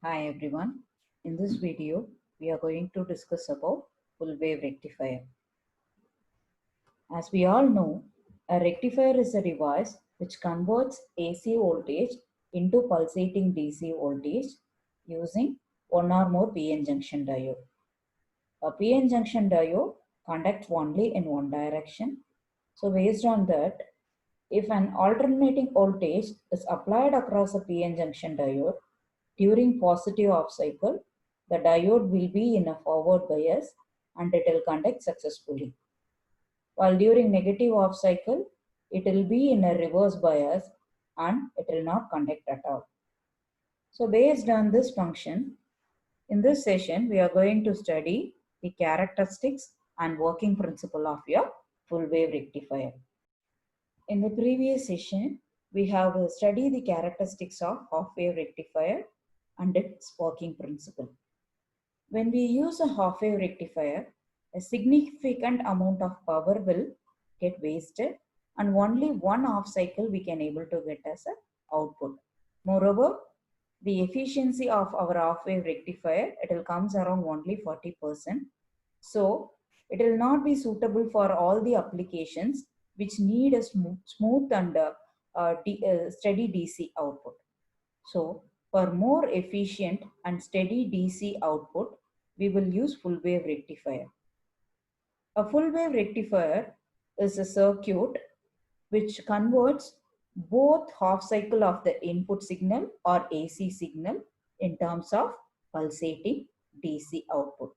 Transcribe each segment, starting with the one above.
Hi everyone. In this video, we are going to discuss about full wave rectifier. As we all know, a rectifier is a device which converts AC voltage into pulsating DC voltage using one or more PN junction diode. A PN junction diode conducts only in one direction. So based on that, if an alternating voltage is applied across a PN junction diode during positive off cycle, the diode will be in a forward bias and it will conduct successfully. While during negative off cycle, it will be in a reverse bias and it will not conduct at all. So based on this function, in this session, we are going to study the characteristics and working principle of your full wave rectifier. In the previous session, we have studied the characteristics of half wave rectifier and its working principle. When we use a half wave rectifier, a significant amount of power will get wasted and only one off cycle we can able to get as a output. Moreover, the efficiency of our half wave rectifier, it will comes around only 40%. So it will not be suitable for all the applications which need a smooth and steady DC output. So for more efficient and steady DC output, we will use full wave rectifier. A full wave rectifier is a circuit which converts both half cycle of the input signal or AC signal in terms of pulsating DC output.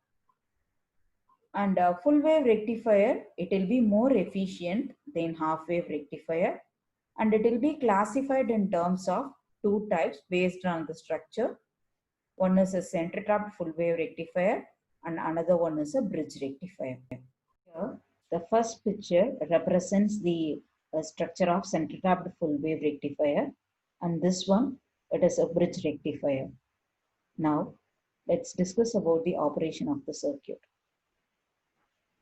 And a full wave rectifier, it will be more efficient than half wave rectifier, and it will be classified in terms of two types based on the structure. One is a center tapped full wave rectifier and another one is a bridge rectifier. Here, the first picture represents the structure of center tapped full wave rectifier, and this one, it is a bridge rectifier. Now, let's discuss about the operation of the circuit.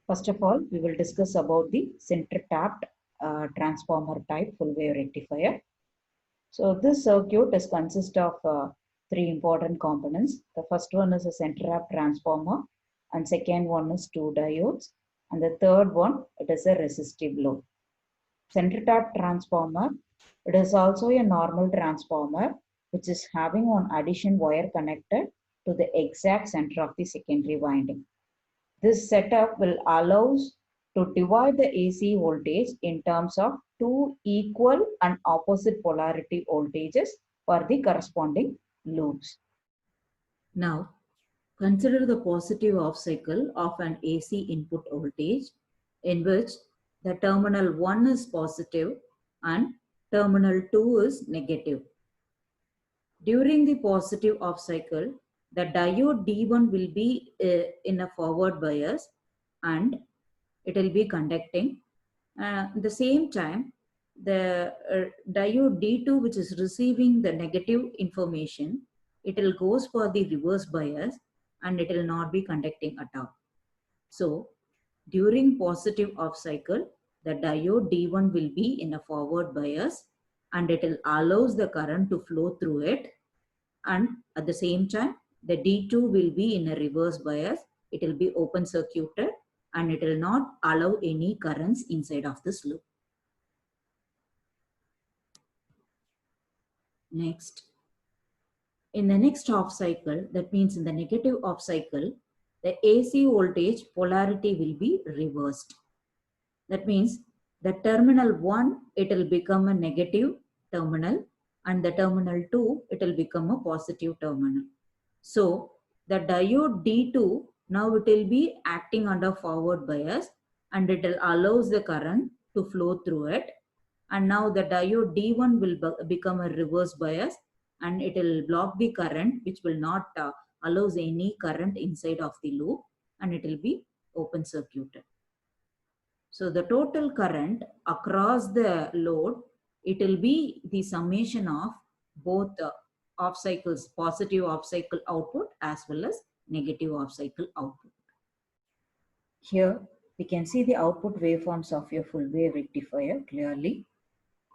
First of all, we will discuss about the center tapped transformer type full wave rectifier. So this circuit is consist of three important components. The first one is a center tapped transformer, and second one is two diodes, and the third one, it is a resistive load. Center tapped transformer, it is also a normal transformer which is having one addition wire connected to the exact center of the secondary winding. This setup will allow us to divide the AC voltage in terms of two equal and opposite polarity voltages for the corresponding loops. Now, consider the positive off cycle of an AC input voltage in which the terminal 1 is positive and terminal 2 is negative. During the positive off cycle, the diode D1 will be in a forward bias and it will be conducting. At the same time, the diode D2, which is receiving the negative information, it will goes for the reverse bias and it will not be conducting at all. So during positive off cycle, the diode D1 will be in a forward bias and it will allows the current to flow through it, and at the same time the D2 will be in a reverse bias. It will be open circuited and it will not allow any currents inside of this loop. Next, in the next off cycle, that means in the negative off cycle, the AC voltage polarity will be reversed. That means the terminal 1, it will become a negative terminal, and the terminal 2, it will become a positive terminal. So the diode D2, now it will be acting under forward bias and it will allows the current to flow through it. And now the diode D1 will become a reverse bias and it will block the current, which will not allows any current inside of the loop, and it will be open circuited. So the total current across the load, it will be the summation of both off cycles, positive off cycle output as well as negative off cycle output. Here we can see the output waveforms of your full wave rectifier clearly.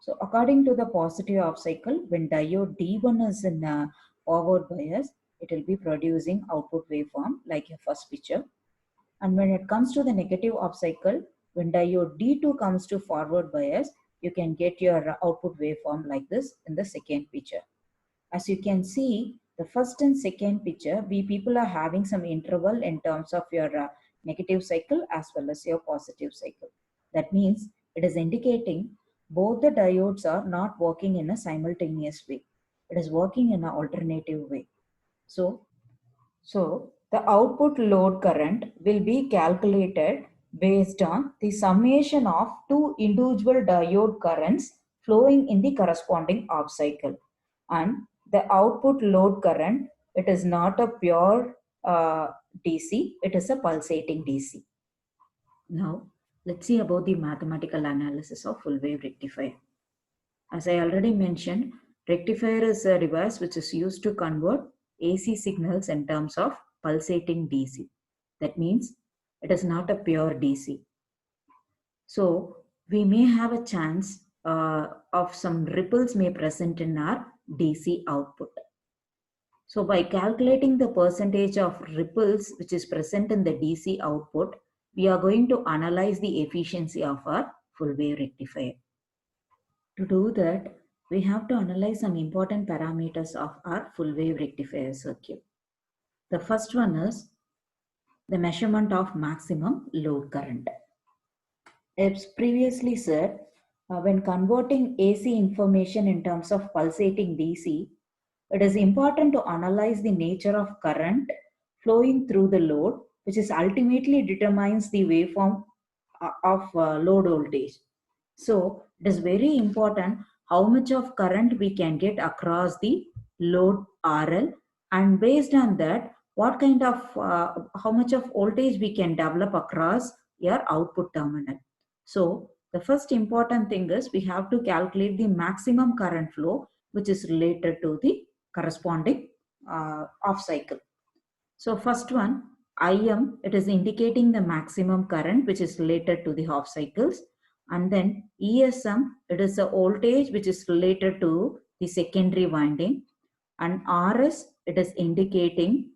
So according to the positive off cycle, when diode D1 is in a forward bias, it will be producing output waveform like your first picture. And when it comes to the negative off cycle, when diode D2 comes to forward bias, you can get your output waveform like this in the second picture. As you can see, the first and second picture, we people are having some interval in terms of your negative cycle as well as your positive cycle. That means it is indicating both the diodes are not working in a simultaneous way. It is working in an alternative way. So the output load current will be calculated based on the summation of two individual diode currents flowing in the corresponding off cycle. And the output load current, it is not a pure DC, it is a pulsating DC. Now, let's see about the mathematical analysis of full wave rectifier. As I already mentioned, rectifier is a device which is used to convert AC signals in terms of pulsating DC. That means it is not a pure DC. So we may have a chance of some ripples may present in our DC output. So by calculating the percentage of ripples which is present in the DC output, we are going to analyze the efficiency of our full wave rectifier. To do that, we have to analyze some important parameters of our full wave rectifier circuit. The first one is the measurement of maximum load current. As previously said, when converting AC information in terms of pulsating DC, it is important to analyze the nature of current flowing through the load, which is ultimately determines the waveform of load voltage. So it is very important how much of current we can get across the load RL, and based on that, what kind of how much of voltage we can develop across your output terminal. So the first important thing is we have to calculate the maximum current flow which is related to the corresponding off cycle. So first one, IM, it is indicating the maximum current which is related to the half cycles. And then ESM, it is a voltage which is related to the secondary winding. And RS, it is indicating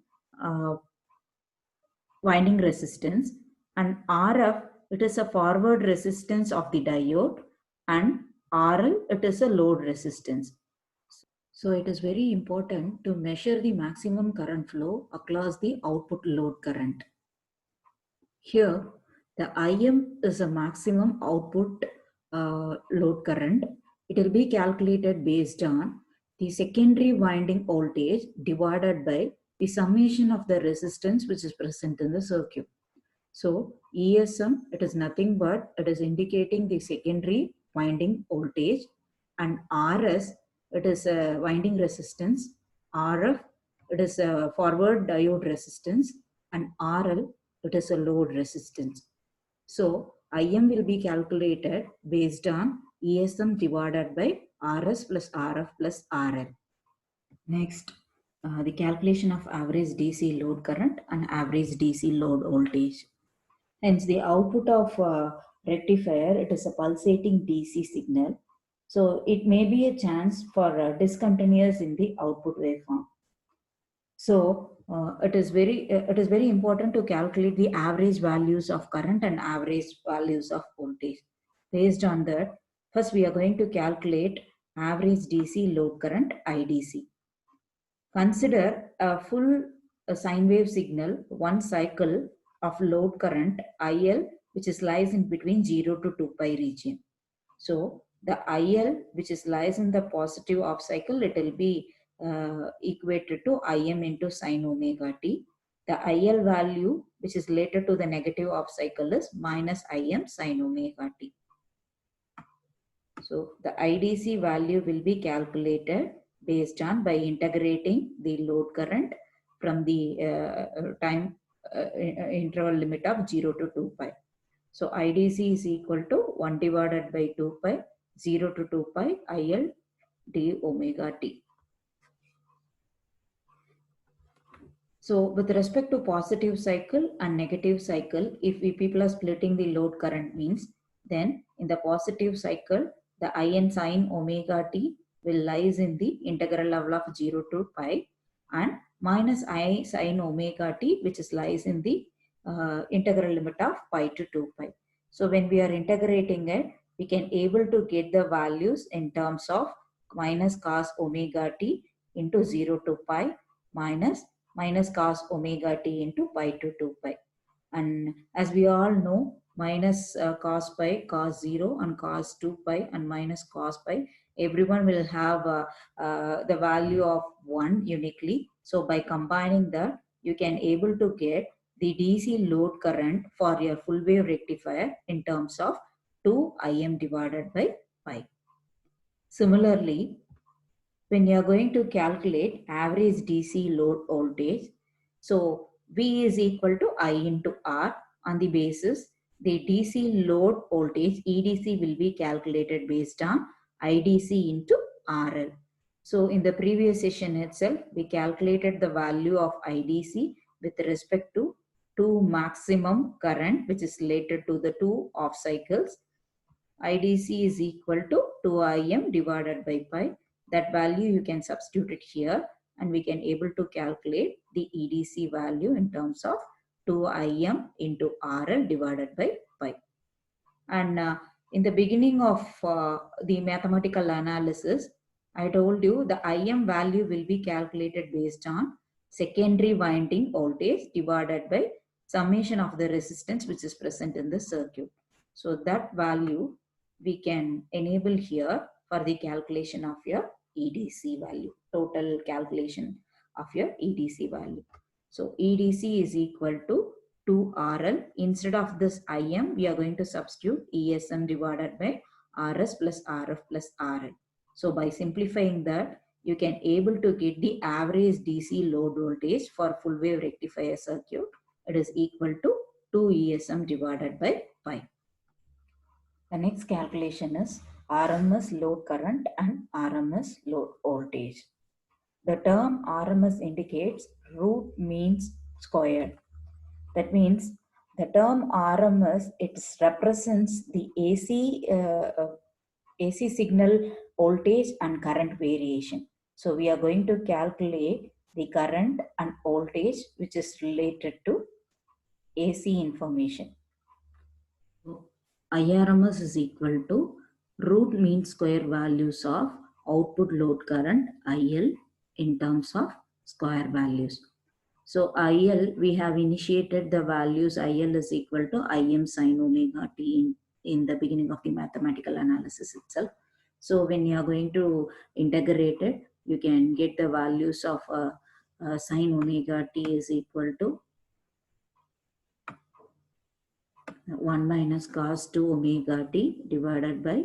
winding resistance. And RF, it is a forward resistance of the diode. And RL, it is a load resistance. So it is very important to measure the maximum current flow across the output load current. Here, the IM is a maximum output load current. It will be calculated based on the secondary winding voltage divided by the summation of the resistance which is present in the circuit. So ESM, it is nothing but it is indicating the secondary winding voltage, and RS, it is a winding resistance. RF, it is a forward diode resistance, and RL, it is a load resistance. So IM will be calculated based on ESM divided by RS plus RF plus RL. Next, the calculation of average DC load current and average DC load voltage. Hence, the output of rectifier, it is a pulsating DC signal. So it may be a chance for discontinuous in the output waveform. So it is very important to calculate the average values of current and average values of voltage. Based on that, first we are going to calculate average DC load current, IDC. Consider a full sine wave signal, one cycle of load current IL, which is lies in between 0 to 2 pi region. So the IL, which is lies in the positive off cycle, it will be equated to Im into sine omega t. The IL value, which is related to the negative off cycle, is minus Im sine omega t. So the IDC value will be calculated based on by integrating the load current from the time interval limit of 0 to 2 pi. So IDC is equal to 1 divided by 2 pi, 0 to 2 pi IL d omega t. So with respect to positive cycle and negative cycle, if we people are splitting the load current means, then in the positive cycle, the In sine omega t will lies in the integral level of 0 to pi, and minus I sin omega t, which is lies in the integral limit of pi to 2 pi. So when we are integrating it, we can able to get the values in terms of minus cos omega t into 0 to pi minus cos omega t into pi to 2 pi. And as we all know, minus cos pi, cos 0 and cos 2 pi and minus cos pi, everyone will have the value of 1 uniquely. So by combining that, you can able to get the DC load current for your full wave rectifier in terms of 2 Im divided by pi. Similarly, when you are going to calculate average DC load voltage, so V is equal to I into R on the basis the DC load voltage EDC will be calculated based on IDC into RL. So in the previous session itself, we calculated the value of IDC with respect to two maximum current, which is related to the two off cycles. IDC is equal to 2Im divided by pi. That value you can substitute it here and we can able to calculate the EDC value in terms of 2Im into RL divided by pi. And in the beginning of the mathematical analysis, I told you the Im value will be calculated based on secondary winding voltage divided by summation of the resistance which is present in the circuit. So that value we can enable here for the calculation of your EDC value, total calculation of your EDC value. So EDC is equal to 2RL. Instead of this Im, we are going to substitute ESM divided by RS plus RF plus RL. So by simplifying that, you can able to get the average DC load voltage for full wave rectifier circuit. It is equal to 2 ESM divided by pi. The next calculation is RMS load current and RMS load voltage. The term RMS indicates root means squared. That means the term RMS, it represents the AC signal voltage and current variation. So we are going to calculate the current and voltage which is related to AC information. IRMS is equal to root mean square values of output load current IL in terms of square values. So IL, we have initiated the values IL is equal to Im sin omega t in the beginning of the mathematical analysis itself. So when you are going to integrate it, you can get the values of sin omega t is equal to 1 minus cos 2 omega t divided by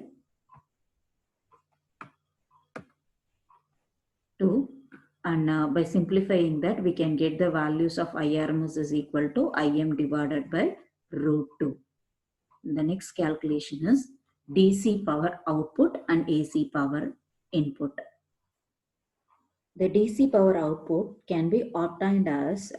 2. And by simplifying that, we can get the values of IRMS is equal to Im divided by root 2. The next calculation is DC power output and AC power input. The DC power output can be obtained as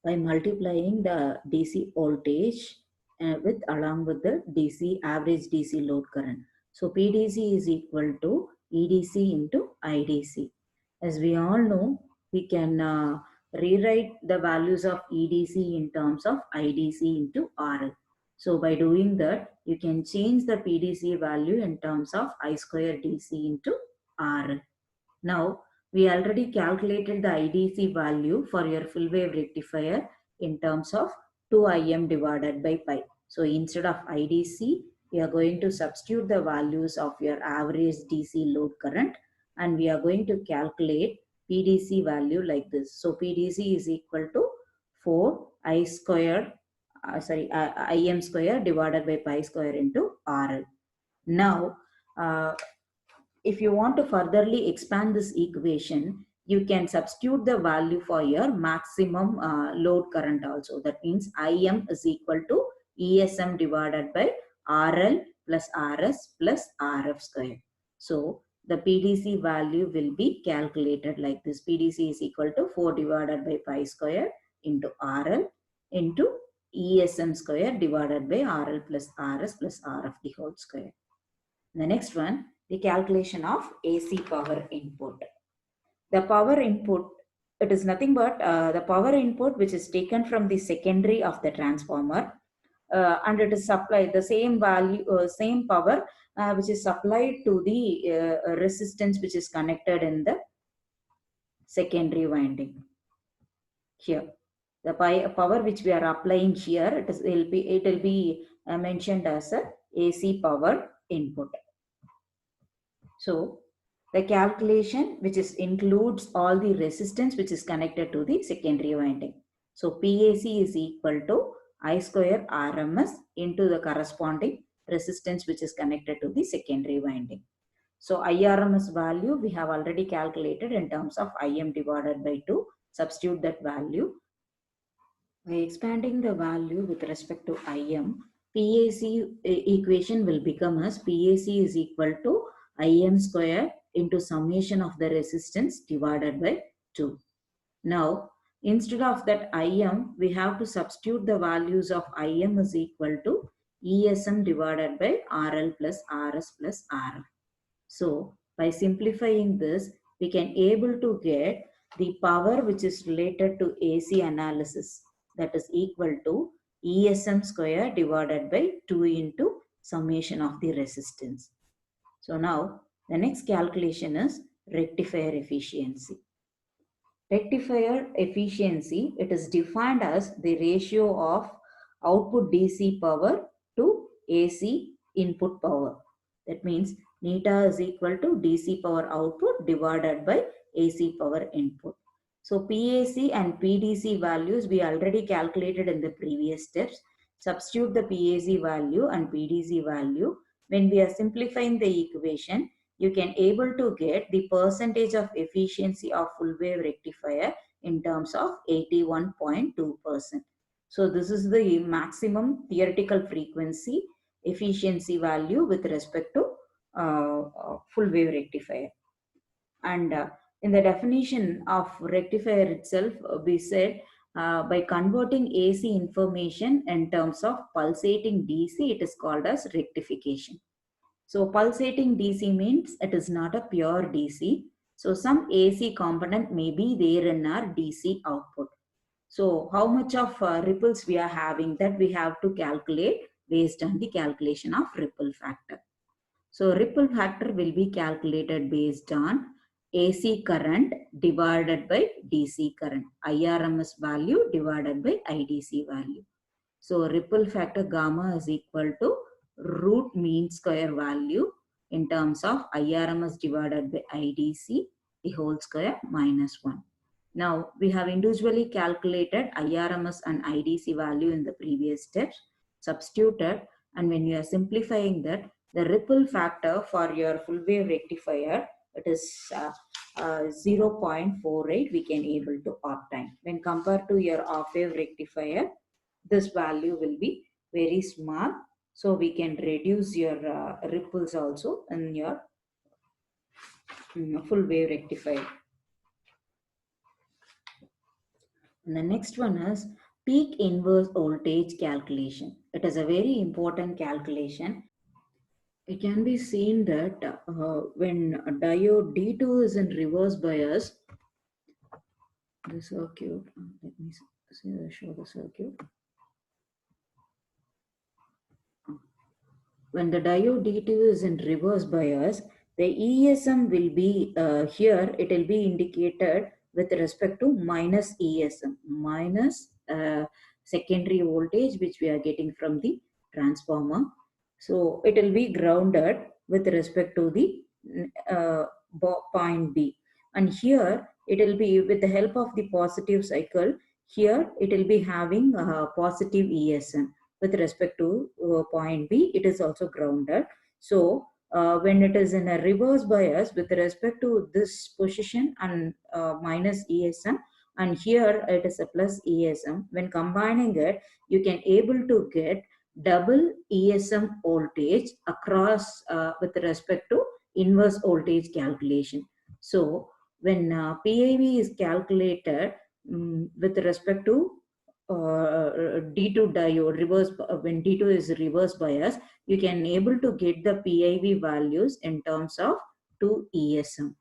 by multiplying the DC voltage along with the DC average DC load current. So PDC is equal to EDC into IDC. As we all know, we can rewrite the values of EDC in terms of IDC into RL. So by doing that, you can change the PDC value in terms of I square DC into RL. Now, we already calculated the IDC value for your full wave rectifier in terms of 2Im divided by pi. So instead of IDC, we are going to substitute the values of your average DC load current and we are going to calculate PDC value like this. So PDC is equal to 4 I square, Im square divided by pi square into RL. Now, if you want to furtherly expand this equation, you can substitute the value for your maximum load current also. That means Im is equal to ESM divided by RL plus RS plus RF square. So the PDC value will be calculated like this. PDC is equal to 4 divided by pi square into RL into ESM square divided by RL plus RS plus RF the whole square. The next one, the calculation of AC power input. The power input it is nothing but the power input which is taken from the secondary of the transformer, and it is supplied the same value, same power which is supplied to the resistance which is connected in the secondary winding. Here, the power which we are applying here, it will be mentioned as a AC power input. So the calculation which is includes all the resistance which is connected to the secondary winding. So PAC is equal to I square RMS into the corresponding resistance which is connected to the secondary winding. So IRMS value we have already calculated in terms of IM divided by 2. Substitute that value. By expanding the value with respect to IM, PAC equation will become as PAC is equal to IM square into summation of the resistance divided by 2. Now, instead of that IM, we have to substitute the values of IM is equal to ESM divided by RL plus RS plus RL. So, by simplifying this, we can able to get the power which is related to AC analysis, that is equal to ESM square divided by 2 into summation of the resistance. So now the next calculation is rectifier efficiency. Rectifier efficiency, it is defined as the ratio of output DC power to AC input power. That means neta is equal to DC power output divided by AC power input. So PAC and PDC values we already calculated in the previous steps. Substitute the PAC value and PDC value. When we are simplifying the equation, you can able to get the percentage of efficiency of full wave rectifier in terms of 81.2%. So this is the maximum theoretical frequency efficiency value with respect to full wave rectifier. And in the definition of rectifier itself, we said by converting AC information in terms of pulsating DC, it is called as rectification. So pulsating DC means it is not a pure DC. So some AC component may be there in our DC output. So how much of ripples we are having, that we have to calculate based on the calculation of ripple factor. So ripple factor will be calculated based on AC current divided by DC current, IRMS value divided by IDC value. So ripple factor gamma is equal to root mean square value in terms of IRMS divided by IDC, the whole square minus 1. Now we have individually calculated IRMS and IDC value in the previous steps, substituted, and when you are simplifying that, the ripple factor for your full wave rectifier, it is 0.48 we can able to obtain. When compared to your off wave rectifier, this value will be very small, so we can reduce your ripples also in your full wave rectifier. And the next one is peak inverse voltage calculation. It is a very important calculation. It can be seen that when a diode D2 is in reverse bias, the circuit, let me show the circuit. When the diode D2 is in reverse bias, the ESM will be here, it will be indicated with respect to minus ESM, minus secondary voltage which we are getting from the transformer. So it will be grounded with respect to the point B. And here it will be with the help of the positive cycle, here it will be having positive ESM. With respect to point B, it is also grounded. So when it is in a reverse bias with respect to this position and minus ESM, and here it is a plus ESM, when combining it, you can able to get double ESM voltage across with respect to inverse voltage calculation. So when PIV is calculated with respect to D2 diode reverse, when D2 is reverse bias, you can able to get the PIV values in terms of 2 ESM.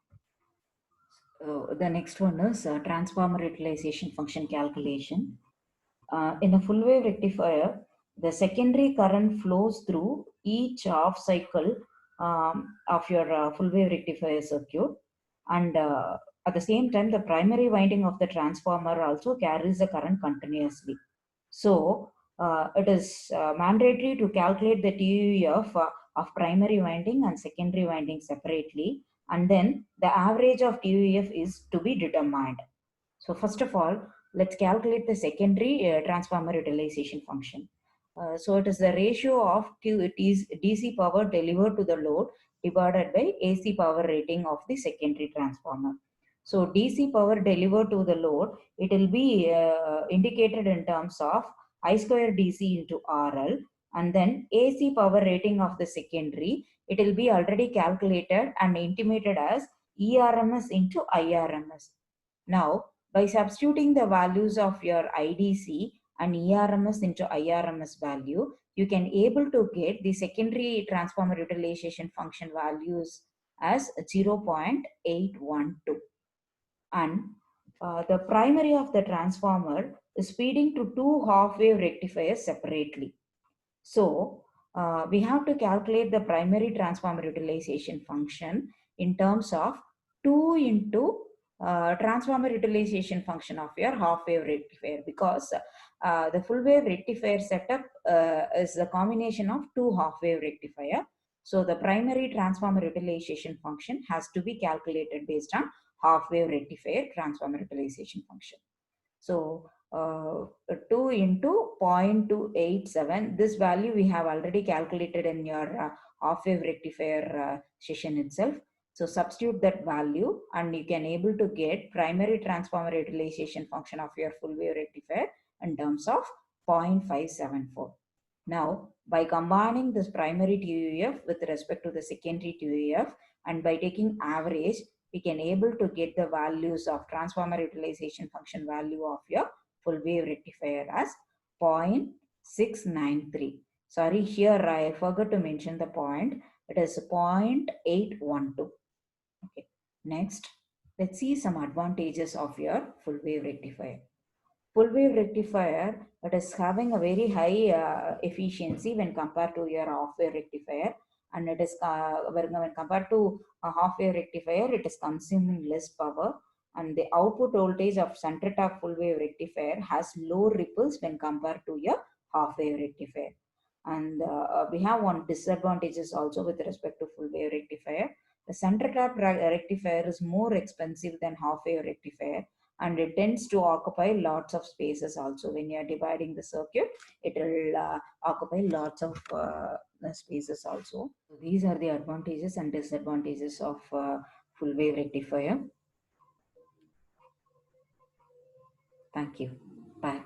The next one is transformer utilization function calculation. In a full wave rectifier, the secondary current flows through each half cycle of your full wave rectifier circuit, and at the same time, the primary winding of the transformer also carries the current continuously. So it is mandatory to calculate the TUF of primary winding and secondary winding separately, and then the average of TUF is to be determined. So first of all, let's calculate the secondary transformer utilization function. So it is the ratio of DC power delivered to the load divided by AC power rating of the secondary transformer. So DC power delivered to the load, it will be indicated in terms of I square DC into RL, and then AC power rating of the secondary, it will be already calculated and intimated as ERMS into IRMS. Now, by substituting the values of your IDC and ERMS into IRMS value, you can able to get the secondary transformer utilization function values as 0.812. And the primary of the transformer is feeding to two half-wave rectifiers separately. So we have to calculate the primary transformer utilization function in terms of 2 into transformer utilization function of your half wave rectifier, because the full wave rectifier setup is a combination of two half wave rectifier. So the primary transformer utilization function has to be calculated based on half wave rectifier transformer utilization function. So 2 into 0.287, this value we have already calculated in your half wave rectifier session itself. So substitute that value and you can able to get primary transformer utilization function of your full wave rectifier in terms of 0.574. Now, by combining this primary TUF with respect to the secondary TUF and by taking average, we can able to get the values of transformer utilization function value of your full wave rectifier as 0.693. Sorry, here I forgot to mention the point. It is 0.812. Okay. Next, let's see some advantages of your full wave rectifier. Full wave rectifier, it is having a very high efficiency when compared to your half wave rectifier, and it is when compared to a half wave rectifier, it is consuming less power, and the output voltage of center tap full wave rectifier has low ripples when compared to your half wave rectifier. And we have one disadvantages also with respect to full wave rectifier. The center tap rectifier is more expensive than half wave rectifier, and it tends to occupy lots of spaces also. When you are dividing the circuit, it will occupy lots of spaces also. So these are the advantages and disadvantages of full wave rectifier. Thank you. Bye.